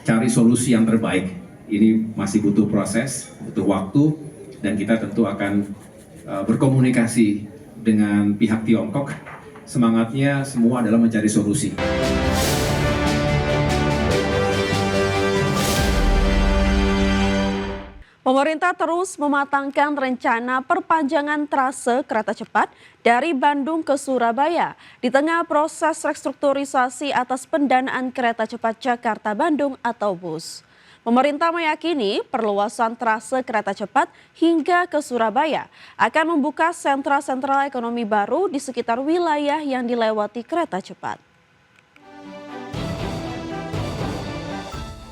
cari solusi yang terbaik. Ini masih butuh proses, butuh waktu, dan kita tentu akan berkomunikasi dengan pihak Tiongkok. Semangatnya semua adalah mencari solusi. Pemerintah terus mematangkan rencana perpanjangan trase kereta cepat dari Bandung ke Surabaya di tengah proses restrukturisasi atas pendanaan kereta cepat Jakarta-Bandung atau BUS. Pemerintah meyakini perluasan trase kereta cepat hingga ke Surabaya akan membuka sentra-sentra ekonomi baru di sekitar wilayah yang dilewati kereta cepat.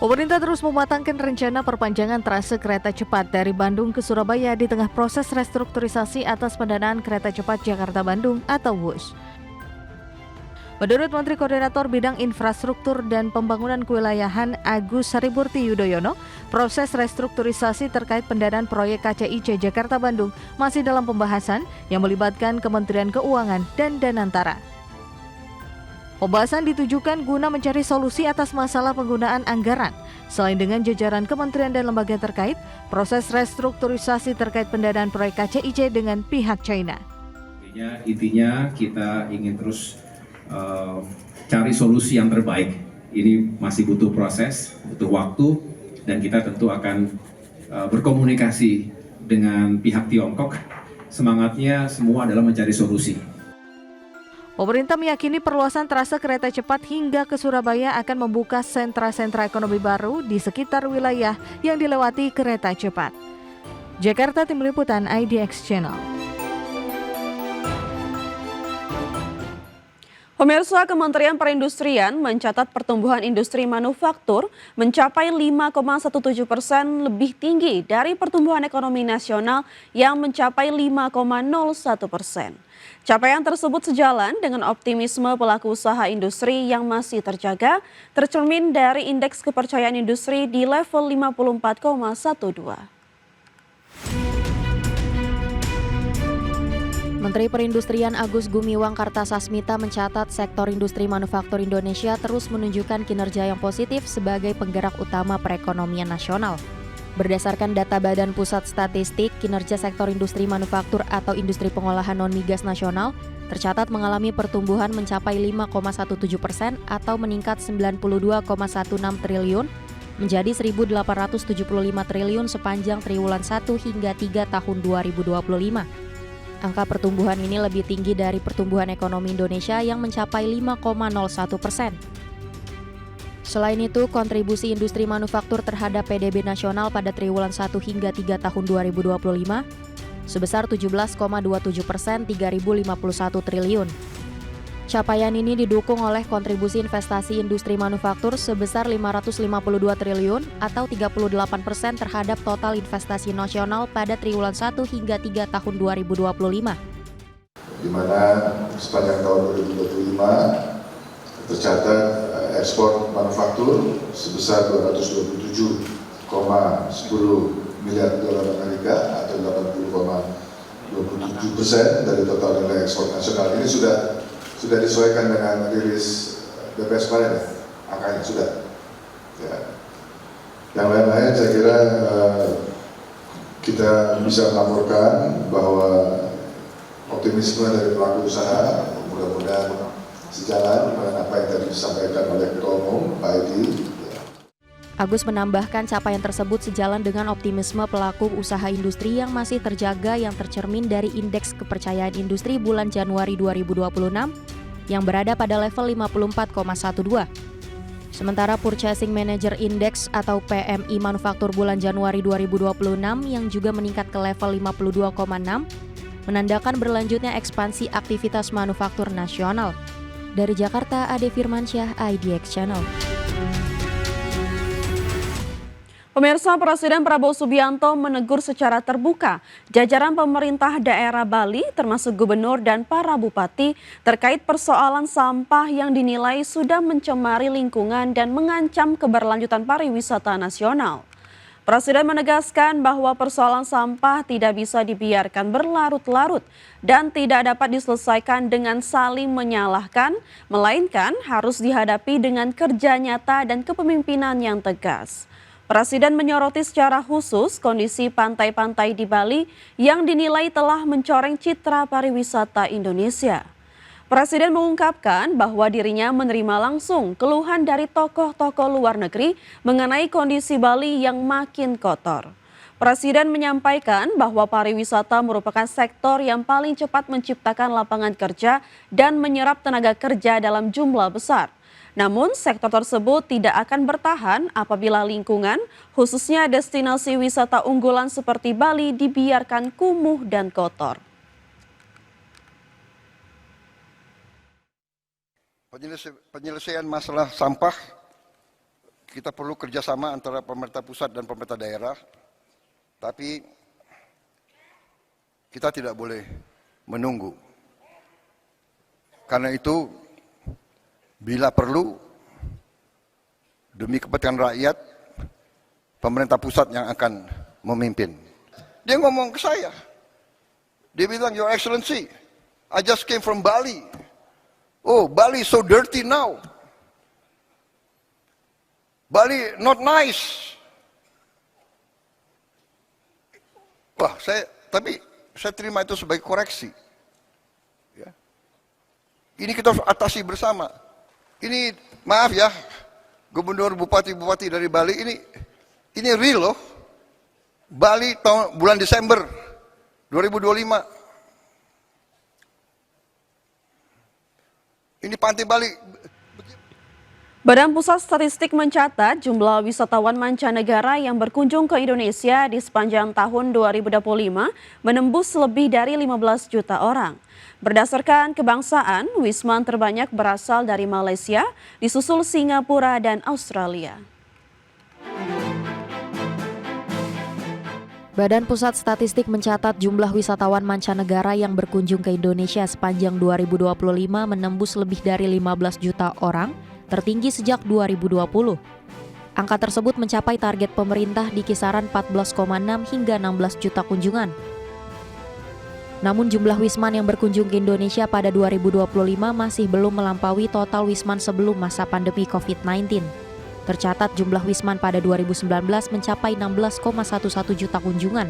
Pemerintah terus mematangkan rencana perpanjangan trase kereta cepat dari Bandung ke Surabaya di tengah proses restrukturisasi atas pendanaan kereta cepat Jakarta-Bandung atau WUS. Menurut Menteri Koordinator Bidang Infrastruktur dan Pembangunan Kewilayahan Agus Harimurti Yudhoyono, proses restrukturisasi terkait pendanaan proyek KCIC Jakarta-Bandung masih dalam pembahasan yang melibatkan Kementerian Keuangan dan Danantara. Pembahasan ditujukan guna mencari solusi atas masalah penggunaan anggaran. Selain dengan jajaran kementerian dan lembaga terkait, proses restrukturisasi terkait pendanaan proyek KCIC dengan pihak China. Intinya kita ingin terus cari solusi yang terbaik. Ini masih butuh proses, butuh waktu, dan kita tentu akan berkomunikasi dengan pihak Tiongkok. Semangatnya semua adalah mencari solusi. Pemerintah meyakini perluasan trase kereta cepat hingga ke Surabaya akan membuka sentra-sentra ekonomi baru di sekitar wilayah yang dilewati kereta cepat. Jakarta, Tim Liputan IDX Channel. Pemirsa, Kementerian Perindustrian mencatat pertumbuhan industri manufaktur mencapai 5,17%, lebih tinggi dari pertumbuhan ekonomi nasional yang mencapai 5,01%. Capaian tersebut sejalan dengan optimisme pelaku usaha industri yang masih terjaga, tercermin dari indeks kepercayaan industri di level 54,12. Menteri Perindustrian Agus Gumiwang Kartasasmita mencatat sektor industri manufaktur Indonesia terus menunjukkan kinerja yang positif sebagai penggerak utama perekonomian nasional. Berdasarkan data Badan Pusat Statistik, kinerja sektor industri manufaktur atau industri pengolahan non-migas nasional tercatat mengalami pertumbuhan mencapai 5,17% atau meningkat 92,16 triliun menjadi 1.875 triliun sepanjang triwulan 1 hingga 3 tahun 2025. Angka pertumbuhan ini lebih tinggi dari pertumbuhan ekonomi Indonesia yang mencapai 5,01%. Selain itu, kontribusi industri manufaktur terhadap PDB nasional pada triwulan 1 hingga 3 tahun 2025 sebesar 17,27%, 3.051 triliun. Capaian ini didukung oleh kontribusi investasi industri manufaktur sebesar 552 triliun atau 38% terhadap total investasi nasional pada triwulan 1 hingga 3 tahun 2025. Di mana sepanjang tahun 2025 tercatat ekspor manufaktur sebesar 227,10 miliar dolar Amerika atau 80,27% dari total nilai ekspor nasional. Ini sudah disesuaikan dengan rilis BPS kemarin, ya? Angkanya sudah. Ya. Yang lain-lain saya kira kita bisa melaporkan bahwa optimisme dari pelaku usaha mudah-mudahan sejalan dengan apa yang tadi disampaikan oleh Ketua Umum Pak Edi. Agus menambahkan capaian tersebut sejalan dengan optimisme pelaku usaha industri yang masih terjaga yang tercermin dari indeks kepercayaan industri bulan Januari 2026 yang berada pada level 54,12. Sementara Purchasing Manager Index atau PMI manufaktur bulan Januari 2026 yang juga meningkat ke level 52,6 menandakan berlanjutnya ekspansi aktivitas manufaktur nasional. Dari Jakarta, Ade Firmansyah, IDX Channel. Pemirsa, Presiden Prabowo Subianto menegur secara terbuka jajaran pemerintah daerah Bali termasuk gubernur dan para bupati terkait persoalan sampah yang dinilai sudah mencemari lingkungan dan mengancam keberlanjutan pariwisata nasional. Presiden menegaskan bahwa persoalan sampah tidak bisa dibiarkan berlarut-larut dan tidak dapat diselesaikan dengan saling menyalahkan, melainkan harus dihadapi dengan kerja nyata dan kepemimpinan yang tegas. Presiden menyoroti secara khusus kondisi pantai-pantai di Bali yang dinilai telah mencoreng citra pariwisata Indonesia. Presiden mengungkapkan bahwa dirinya menerima langsung keluhan dari tokoh-tokoh luar negeri mengenai kondisi Bali yang makin kotor. Presiden menyampaikan bahwa pariwisata merupakan sektor yang paling cepat menciptakan lapangan kerja dan menyerap tenaga kerja dalam jumlah besar. Namun sektor tersebut tidak akan bertahan apabila lingkungan, khususnya destinasi wisata unggulan seperti Bali dibiarkan kumuh dan kotor. Penyelesaian masalah sampah, kita perlu kerjasama antara pemerintah pusat dan pemerintah daerah, tapi kita tidak boleh menunggu. Karena itu, bila perlu, demi kepentingan rakyat, pemerintah pusat yang akan memimpin. Dia ngomong ke saya, dia bilang, Your Excellency, I just came from Bali. Oh, Bali so dirty now. Bali not nice. Wah, tapi saya terima itu sebagai koreksi. Ya. Ini kita harus atasi bersama. Ini maaf ya, gubernur bupati-bupati dari Bali ini real loh. Bali bulan Desember 2025. Ini pantai Bali. Badan Pusat Statistik mencatat jumlah wisatawan mancanegara yang berkunjung ke Indonesia di sepanjang tahun 2025 menembus lebih dari 15 juta orang. Berdasarkan kebangsaan, wisman terbanyak berasal dari Malaysia, disusul Singapura dan Australia. Badan Pusat Statistik mencatat jumlah wisatawan mancanegara yang berkunjung ke Indonesia sepanjang 2025 menembus lebih dari 15 juta orang, tertinggi sejak 2020. Angka tersebut mencapai target pemerintah di kisaran 14,6 hingga 16 juta kunjungan. Namun jumlah wisman yang berkunjung ke Indonesia pada 2025 masih belum melampaui total wisman sebelum masa pandemi COVID-19. Tercatat jumlah wisman pada 2019 mencapai 16,11 juta kunjungan.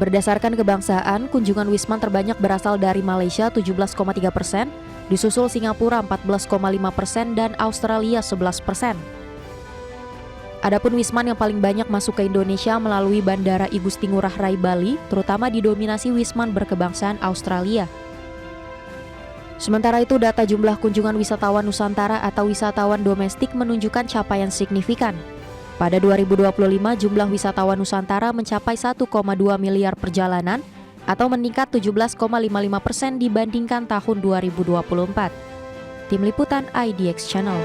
Berdasarkan kebangsaan, kunjungan wisman terbanyak berasal dari Malaysia 17,3%, disusul Singapura 14,5% dan Australia 11%. Adapun wisman yang paling banyak masuk ke Indonesia melalui Bandara I Gusti Ngurah Rai Bali, terutama didominasi wisman berkebangsaan Australia. Sementara itu, data jumlah kunjungan wisatawan Nusantara atau wisatawan domestik menunjukkan capaian signifikan. Pada 2025, jumlah wisatawan Nusantara mencapai 1,2 miliar perjalanan atau meningkat 17,55% dibandingkan tahun 2024. Tim Liputan IDX Channel.